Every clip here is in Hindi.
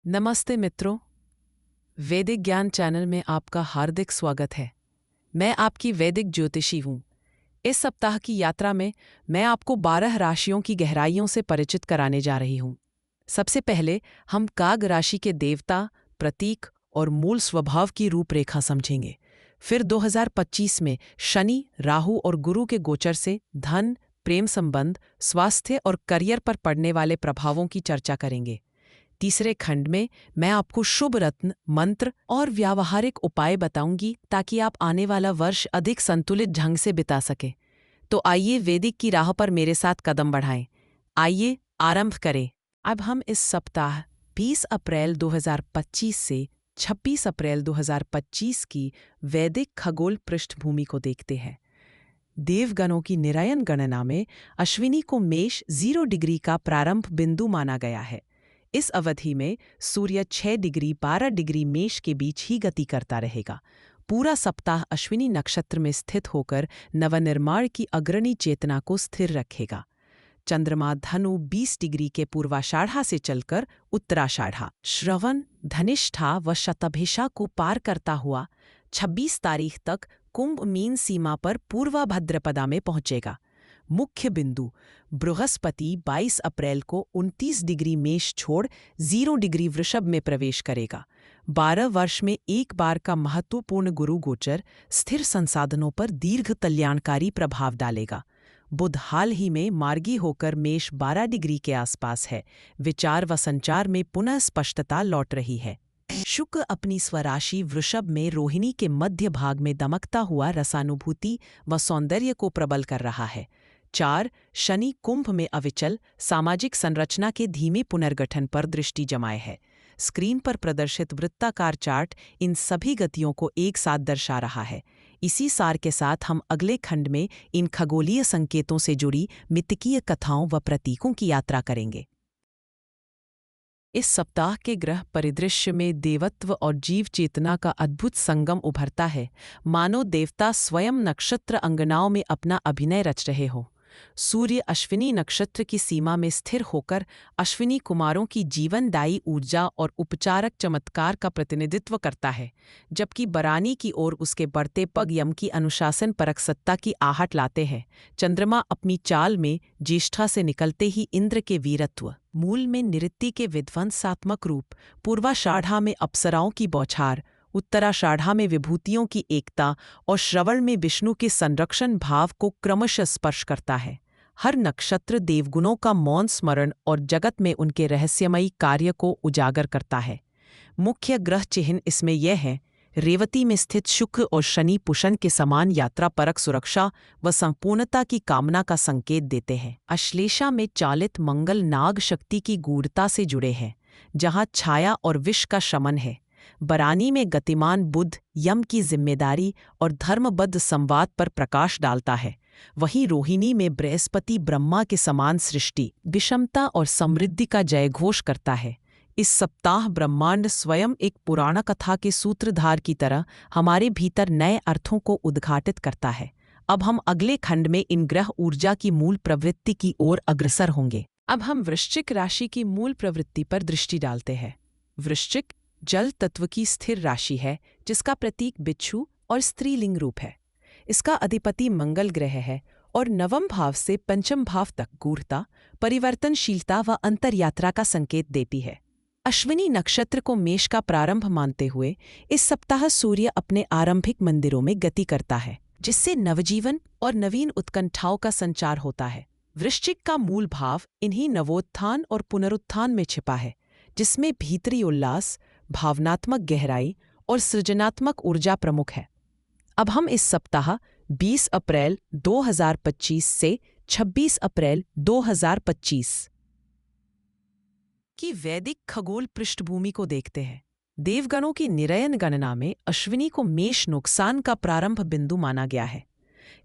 नमस्ते मित्रों, वैदिक ज्ञान चैनल में आपका हार्दिक स्वागत है। मैं आपकी वैदिक ज्योतिषी हूँ। इस सप्ताह की यात्रा में मैं आपको 12 राशियों की गहराइयों से परिचित कराने जा रही हूँ। सबसे पहले हम काग राशि के देवता, प्रतीक और मूल स्वभाव की रूपरेखा समझेंगे। फिर 2025 में शनि, राहु और गुरु के गोचर से धन, प्रेम संबंध, स्वास्थ्य और करियर पर पड़ने वाले प्रभावों की चर्चा करेंगे। तीसरे खंड में मैं आपको शुभ रत्न, मंत्र और व्यावहारिक उपाय बताऊंगी ताकि आप आने वाला वर्ष अधिक संतुलित ढंग से बिता सके। तो आइए वैदिक की राह पर मेरे साथ कदम बढ़ाएं। आइए आरंभ करें। अब हम इस सप्ताह 20 अप्रैल 2025 से 26 अप्रैल 2025 की वैदिक खगोल पृष्ठभूमि को देखते हैं। देवगणों की निरयन गणना में अश्विनी को मेष 0 डिग्री का प्रारंभ बिंदु माना गया है। इस अवधि में सूर्य 6 डिग्री 12 डिग्री मेष के बीच ही गति करता रहेगा। पूरा सप्ताह अश्विनी नक्षत्र में स्थित होकर नवनिर्माण की अग्रणी चेतना को स्थिर रखेगा। चंद्रमा धनु 20 डिग्री के पूर्वाषाढ़ा से चलकर उत्तराषाढ़ा, श्रवण, धनिष्ठा व शतभिषा को पार करता हुआ 26 तारीख तक कुंभ मीन सीमा पर पूर्वा भद्रपदा में पहुंचेगा। मुख्य बिंदु बृहस्पति 22 अप्रैल को 29 डिग्री मेष छोड़ 0 डिग्री वृषभ में प्रवेश करेगा। 12 वर्ष में एक बार का महत्वपूर्ण गुरु गोचर स्थिर संसाधनों पर दीर्घ कल्याणकारी प्रभाव डालेगा। बुध हाल ही में मार्गी होकर मेष 12 डिग्री के आसपास है। विचार व संचार में पुनः स्पष्टता लौट रही है। शुक्र अपनी स्वराशि वृषभ में रोहिणी के मध्य भाग में दमकता हुआ रसानुभूति व सौंदर्य को प्रबल कर रहा है। 4 शनि कुंभ में अविचल सामाजिक संरचना के धीमे पुनर्गठन पर दृष्टि जमाए है। स्क्रीन पर प्रदर्शित वृत्ताकार चार्ट इन सभी गतियों को एक साथ दर्शा रहा है। इसी सार के साथ हम अगले खंड में इन खगोलीय संकेतों से जुड़ी मितकीय कथाओं व प्रतीकों की यात्रा करेंगे। इस सप्ताह के ग्रह परिदृश्य में देवत्व और जीव चेतना का अद्भुत संगम उभरता है, मानो देवता स्वयं नक्षत्र अंगनाओं में अपना अभिनय रच रहे हो। सूर्य अश्विनी नक्षत्र की सीमा में स्थिर होकर अश्विनी कुमारों की जीवनदायी ऊर्जा और उपचारक चमत्कार का प्रतिनिधित्व करता है, जबकि बरानी की ओर उसके बढ़ते पग यम की अनुशासन परक सत्ता की आहट लाते हैं। चंद्रमा अपनी चाल में ज्येष्ठा से निकलते ही इंद्र के वीरत्व, मूल में निऋत्ति के विध्वंसात्मक रूप, पूर्वाषाढ़ा में अप्सराओं की बौछार, उत्तराषाढ़ा में विभूतियों की एकता और श्रवण में विष्णु के संरक्षण भाव को क्रमशः स्पर्श करता है। हर नक्षत्र देवगुणों का मौन स्मरण और जगत में उनके रहस्यमयी कार्य को उजागर करता है। मुख्य ग्रह चिह्न इसमें यह है: रेवती में स्थित शुक्र और शनि पुषन के समान यात्रा परक सुरक्षा व संपूर्णता की कामना का संकेत देते हैं। अश्लेषा में चालित मंगल नाग शक्ति की गूढ़ता से जुड़े हैं, जहाँ छाया और विष का शमन है। बरानी में गतिमान बुध यम की जिम्मेदारी और धर्मबद्ध संवाद पर प्रकाश डालता है। वहीं रोहिणी में बृहस्पति ब्रह्मा के समान सृष्टि, विषमता और समृद्धि का जयघोष करता है। इस सप्ताह ब्रह्मांड स्वयं एक पुराण कथा के सूत्रधार की तरह हमारे भीतर नए अर्थों को उद्घाटित करता है। अब हम अगले खंड में इन ग्रह ऊर्जा की मूल प्रवृत्ति की ओर अग्रसर होंगे। अब हम वृश्चिक राशि की मूल प्रवृत्ति पर दृष्टि डालते हैं। वृश्चिक जल तत्व की स्थिर राशि है, जिसका प्रतीक बिच्छू और स्त्रीलिंग रूप है। इसका अधिपति मंगल ग्रह है और नवम भाव से पंचम भाव तक गूढ़ता, परिवर्तनशीलता व अंतरयात्रा का संकेत देती है। अश्विनी नक्षत्र को मेष का प्रारंभ मानते हुए इस सप्ताह सूर्य अपने आरंभिक मंदिरों में गति करता है, जिससे नवजीवन और नवीन उत्कंठाओं का संचार होता है। वृश्चिक का मूल भाव इन्हीं नवोत्थान और पुनरुत्थान में छिपा है, जिसमें भीतरी उल्लास, भावनात्मक गहराई और सृजनात्मक ऊर्जा प्रमुख है। अब हम इस सप्ताह 20 अप्रैल 2025 से 26 अप्रैल 2025 की वैदिक खगोल पृष्ठभूमि को देखते हैं। देवगणों की निरयन गणना में अश्विनी को मेष नुकसान का प्रारंभ बिंदु माना गया है।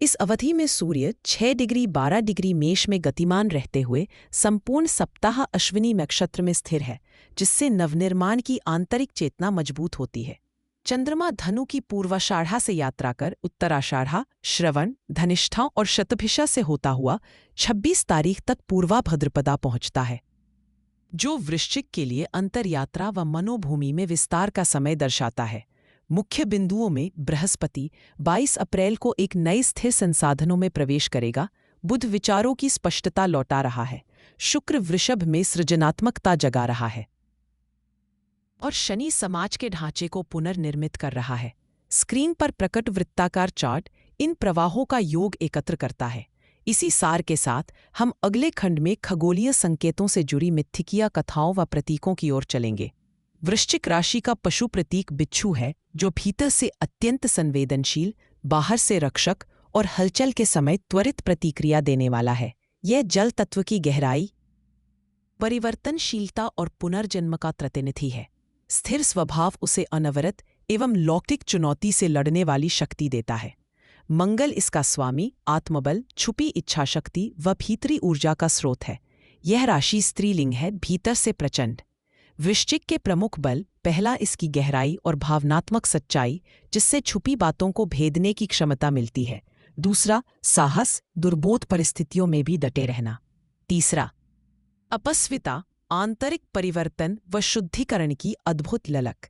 इस अवधि में सूर्य 6 डिग्री 12 डिग्री मेष में गतिमान रहते हुए संपूर्ण सप्ताह अश्विनी नक्षत्र में स्थिर है, जिससे नवनिर्माण की आंतरिक चेतना मजबूत होती है। चंद्रमा धनु की पूर्वाषाढ़ा से यात्रा कर उत्तराषाढ़ा, श्रवण, धनिष्ठा और शतभिषा से होता हुआ 26 तारीख तक पूर्वा भद्रपदा पहुंचता है। जो वृश्चिक के लिए अंतरयात्रा व मनोभूमि में विस्तार का समय दर्शाता है। मुख्य बिंदुओं में बृहस्पति 22 अप्रैल को एक नए स्थिर संसाधनों में प्रवेश करेगा। बुध विचारों की स्पष्टता लौटा रहा है। शुक्र वृषभ में सृजनात्मकता जगा रहा है और शनि समाज के ढांचे को पुनर्निर्मित कर रहा है। स्क्रीन पर प्रकट वृत्ताकार चार्ट इन प्रवाहों का योग एकत्र करता है। इसी सार के साथ हम अगले खंड में खगोलीय संकेतों से जुड़ी मिथ्यकीय कथाओं व प्रतीकों की ओर चलेंगे। वृश्चिक राशि का पशु प्रतीक बिच्छू है, जो भीतर से अत्यंत संवेदनशील, बाहर से रक्षक और हलचल के समय त्वरित प्रतिक्रिया देने वाला है। यह जल तत्व की गहराई, परिवर्तनशीलता और पुनर्जन्म का प्रतिनिधि है। स्थिर स्वभाव उसे अनवरत एवं लौकिक चुनौती से लड़ने वाली शक्ति देता है। मंगल इसका स्वामी, आत्मबल, छुपी इच्छाशक्ति व भीतरी ऊर्जा का स्रोत है। यह राशि स्त्रीलिंग है, भीतर से प्रचंड। वृश्चिक के प्रमुख बल, पहला इसकी गहराई और भावनात्मक सच्चाई, जिससे छुपी बातों को भेदने की क्षमता मिलती है। दूसरा, साहस, दुर्बोध परिस्थितियों में भी डटे रहना। तीसरा, अपस्विता, आंतरिक परिवर्तन व शुद्धिकरण की अद्भुत ललक।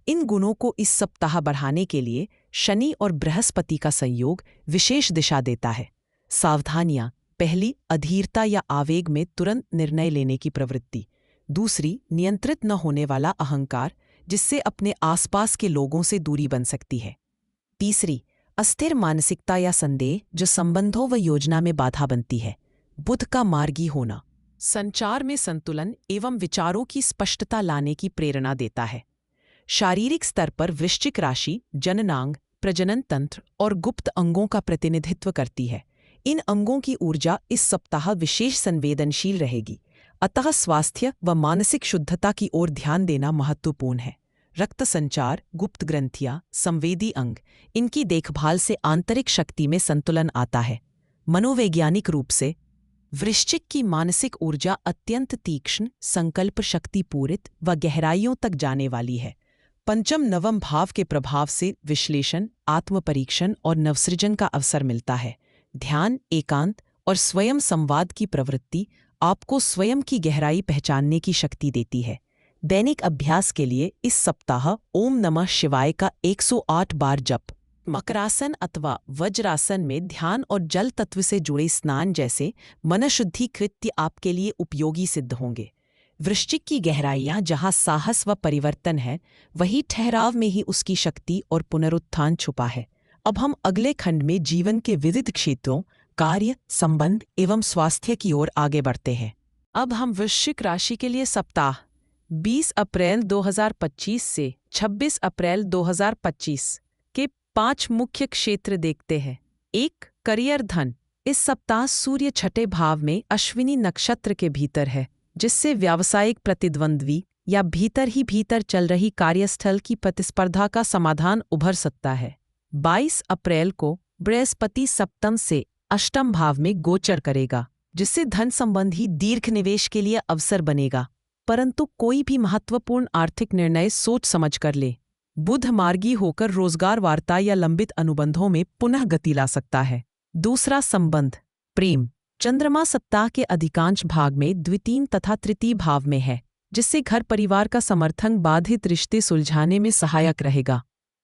इन गुणों को इस सप्ताह बढ़ाने के लिए शनि और बृहस्पति का संयोग विशेष दिशा देता है। सावधानियां, पहली, अधीरता या आवेग में तुरंत निर्णय लेने की प्रवृत्ति। दूसरी, नियंत्रित न होने वाला अहंकार, जिससे अपने आसपास के लोगों से दूरी बन सकती है। तीसरी, अस्थिर मानसिकता या संदेह, जो संबंधों व योजना में बाधा बनती है। बुध का मार्गी होना संचार में संतुलन एवं विचारों की स्पष्टता लाने की प्रेरणा देता है। शारीरिक स्तर पर वृश्चिक राशि जननांग, प्रजनन तंत्र और गुप्त अंगों का प्रतिनिधित्व करती है। इन अंगों की ऊर्जा इस सप्ताह विशेष संवेदनशील रहेगी, अतः स्वास्थ्य व मानसिक शुद्धता की ओर ध्यान देना महत्वपूर्ण है। रक्त संचार, गुप्त ग्रंथियां, संवेदी अंग, इनकी देखभाल से आंतरिक शक्ति में संतुलन आता है। मनोवैज्ञानिक रूप से वृश्चिक की मानसिक ऊर्जा अत्यंत तीक्ष्ण, संकल्प शक्तिपूरित व गहराइयों तक जाने वाली है। पंचम नवम भाव के प्रभाव से विश्लेषण, आत्मपरीक्षण और नवसृजन का अवसर मिलता है। ध्यान, एकांत और स्वयं संवाद की प्रवृत्ति आपको स्वयं की गहराई पहचानने की शक्ति देती है। दैनिक अभ्यास के लिए इस सप्ताह ओम नमः शिवाय का 108 बार जप। मकरासन अथवा वज्रासन में ध्यान और जल तत्व से जुड़े स्नान जैसे मनःशुद्धि कृत्य आपके लिए उपयोगी सिद्ध होंगे। वृश्चिक की गहराइयां जहां साहस व परिवर्तन है, वही ठहराव में ही उसकी शक्ति और पुनरुत्थान छुपा है। अब हम अगले खंड में जीवन के विविध क्षेत्रों, कार्य, संबंध एवं स्वास्थ्य की ओर आगे बढ़ते हैं। अब हम वृश्चिक राशि के लिए सप्ताह 20 अप्रैल 2025 से 26 अप्रैल 2025 के 5 मुख्य क्षेत्र देखते हैं। 1. करियर धन। इस सप्ताह सूर्य छठे भाव में अश्विनी नक्षत्र के भीतर है, जिससे व्यावसायिक प्रतिद्वंद्वी या भीतर ही भीतर चल रही कार्यस्थल की प्रतिस्पर्धा का समाधान उभर सकता है। 22 अप्रैल को बृहस्पति सप्तम से अष्टम भाव में गोचर करेगा, जिससे धन संबंधी दीर्घ निवेश के लिए अवसर बनेगा, परंतु कोई भी महत्वपूर्ण आर्थिक निर्णय सोच समझ कर ले। बुध मार्गी होकर रोजगार वार्ता या लंबित अनुबंधों में पुनः गति ला सकता है। दूसरा, संबंध, प्रेम। चंद्रमा सप्ताह के अधिकांश भाग में द्वितीय तथा तृतीय भाव में है, जिससे घर परिवार का समर्थन बाधित रिश्ते सुलझाने में सहायक रहेगा।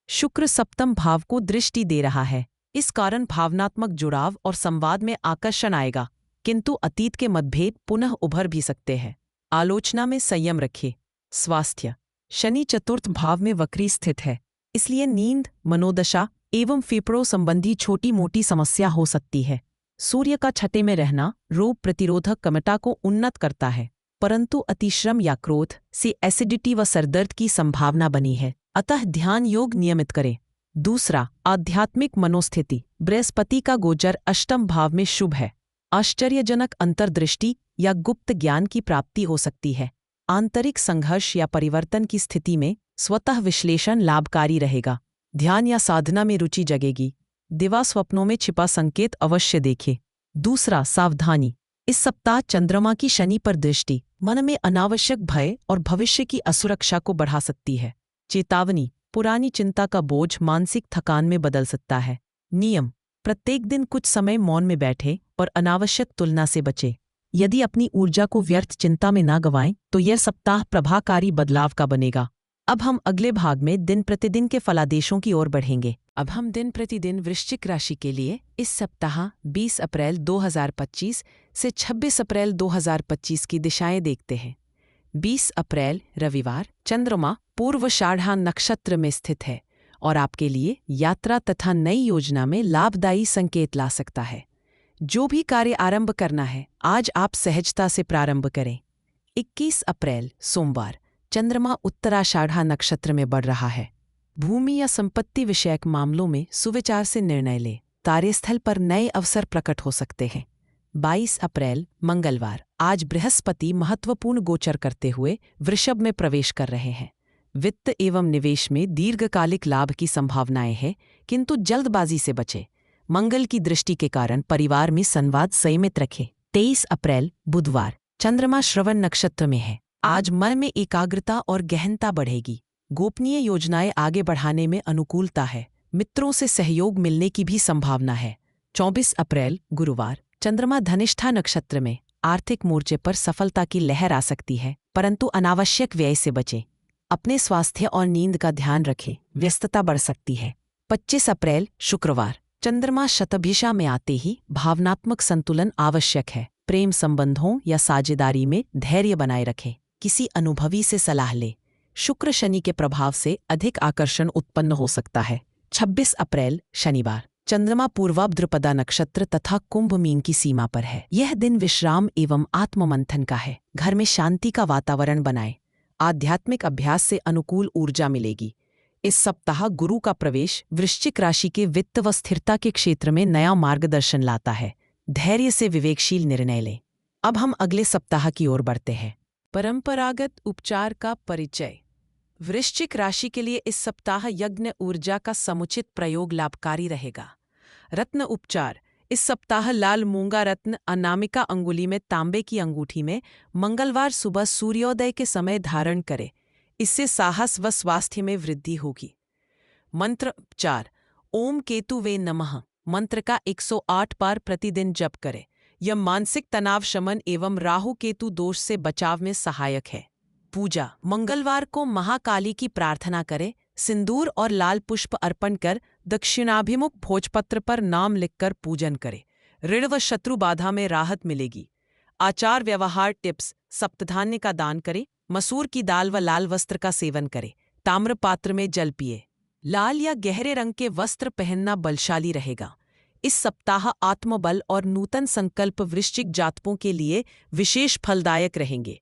शुक्र सप्तम भाव को दृष्टि दे रहा है, इस कारण भावनात्मक जुड़ाव और संवाद में आकर्षण आएगा, किंतु अतीत के मतभेद पुनः उभर भी सकते हैं। आलोचना में संयम रखें। स्वास्थ्य। शनि चतुर्थ भाव में वक्री स्थित है, इसलिए नींद, मनोदशा एवं फेफड़ों संबंधी छोटी मोटी समस्या हो सकती है। सूर्य का छठे में रहना रोग प्रतिरोधक क्षमता को उन्नत करता है, परंतु अतिश्रम या क्रोध से एसिडिटी व सरदर्द की संभावना बनी है, अतः ध्यान योग नियमित करें। दूसरा, आध्यात्मिक मनोस्थिति। बृहस्पति का गोचर अष्टम भाव में शुभ है। आश्चर्यजनक अंतर्दृष्टि या गुप्त ज्ञान की प्राप्ति हो सकती है। आंतरिक संघर्ष या परिवर्तन की स्थिति में स्वतः विश्लेषण लाभकारी रहेगा। ध्यान या साधना में रुचि जगेगी। दिवा स्वप्नों में छिपा संकेत अवश्य देखें। दूसरा, सावधानी। इस सप्ताह चंद्रमा की शनि पर दृष्टि मन में अनावश्यक भय और भविष्य की असुरक्षा को बढ़ा सकती है। चेतावनी, पुरानी चिंता का बोझ मानसिक थकान में बदल सकता है। नियम, प्रत्येक दिन कुछ समय मौन में बैठे और अनावश्यक तुलना से बचे। यदि अपनी ऊर्जा को व्यर्थ चिंता में ना गवाएं तो यह सप्ताह प्रभावकारी बदलाव का बनेगा। अब हम अगले भाग में दिन प्रतिदिन के फलादेशों की ओर बढ़ेंगे। अब हम दिन प्रतिदिन वृश्चिक राशि के लिए इस सप्ताह 20 अप्रैल 2025 से 26 अप्रैल 2025 की दिशाएं देखते हैं। 20 अप्रैल रविवार, चंद्रमा पूर्वाषाढ़ नक्षत्र में स्थित है और आपके लिए यात्रा तथा नई योजना में लाभदायी संकेत ला सकता है। जो भी कार्य आरंभ करना है, आज आप सहजता से प्रारंभ करें। 21 अप्रैल सोमवार, चंद्रमा उत्तराषाढ़ नक्षत्र में बढ़ रहा है। भूमि या संपत्ति विषयक मामलों में सुविचार से निर्णय लें। कार्यस्थल पर नए अवसर प्रकट हो सकते हैं। 22 अप्रैल मंगलवार, आज बृहस्पति महत्वपूर्ण गोचर करते हुए वृषभ में प्रवेश कर रहे हैं। वित्त एवं निवेश में दीर्घकालिक लाभ की संभावनाएं हैं, किंतु जल्दबाजी से बचें। मंगल की दृष्टि के कारण परिवार में संवाद संयमित रखें। 23 अप्रैल बुधवार, चंद्रमा श्रवण नक्षत्र में है। आज मन में एकाग्रता और गहनता बढ़ेगी। गोपनीय योजनाएं आगे बढ़ाने में अनुकूलता है। मित्रों से सहयोग मिलने की भी संभावना है। 24 अप्रैल गुरुवार, चंद्रमा धनिष्ठा नक्षत्र में। आर्थिक मोर्चे पर सफलता की लहर आ सकती है, परंतु अनावश्यक व्यय से बचें। अपने स्वास्थ्य और नींद का ध्यान रखें, व्यस्तता बढ़ सकती है। 25 अप्रैल शुक्रवार, चंद्रमा शतभिषा में आते ही भावनात्मक संतुलन आवश्यक है। प्रेम संबंधों या साझेदारी में धैर्य बनाए रखें। किसी अनुभवी से सलाह लें। शुक्र शनि के प्रभाव से अधिक आकर्षण उत्पन्न हो सकता है। 26 अप्रैल शनिवार, चंद्रमा पूर्वाद्रपदा नक्षत्र तथा कुंभ मीन की सीमा पर है। यह दिन विश्राम एवं आत्ममंथन का है। घर में शांति का वातावरण बनाएं। आध्यात्मिक अभ्यास से अनुकूल ऊर्जा मिलेगी। इस सप्ताह गुरु का प्रवेश वृश्चिक राशि के वित्त व स्थिरता के क्षेत्र में नया मार्गदर्शन लाता है। धैर्य से विवेकशील निर्णय लें। अब हम अगले सप्ताह की ओर बढ़ते हैं। परंपरागत उपचार का परिचय। वृश्चिक राशि के लिए इस सप्ताह यज्ञ ऊर्जा का समुचित प्रयोग लाभकारी रहेगा। रत्न उपचार। इस सप्ताह लाल मूंगा रत्न अनामिका अंगुली में तांबे की अंगूठी में मंगलवार सुबह सूर्योदय के समय धारण करें। इससे साहस व स्वास्थ्य में वृद्धि होगी। मंत्र उपचार। ओम केतु वे नमः मंत्र का 108 बार प्रतिदिन जप करें। यह मानसिक तनाव शमन एवं राहु केतु दोष से बचाव में सहायक है। पूजा। मंगलवार को महाकाली की प्रार्थना करें। सिंदूर और लाल पुष्प अर्पण कर दक्षिणाभिमुख भोजपत्र पर नाम लिखकर पूजन करें। ऋण व शत्रु बाधा में राहत मिलेगी। आचार व्यवहार टिप्स। सप्तधान्य का दान करें। मसूर की दाल व लाल वस्त्र का सेवन करें। ताम्र पात्र में जल पिए। लाल या गहरे रंग के वस्त्र पहनना बलशाली रहेगा। इस सप्ताह आत्मबल और नूतन संकल्प वृश्चिक जातकों के लिए विशेष फलदायक रहेंगे।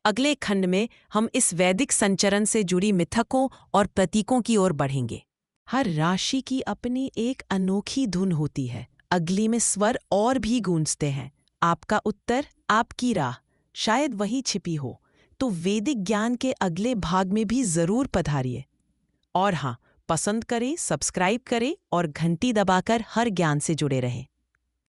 अगले खंड में हम इस वैदिक संचरण से जुड़ी मिथकों और प्रतीकों की ओर बढ़ेंगे। हर राशि की अपनी एक अनोखी धुन होती है। अगली में स्वर और भी गूंजते हैं। आपका उत्तर, आपकी राह शायद वही छिपी हो। तो वैदिक ज्ञान के अगले भाग में भी जरूर पधारिए। और हाँ, पसंद करें, सब्सक्राइब करें और घंटी दबाकर हर ज्ञान से जुड़े रहें।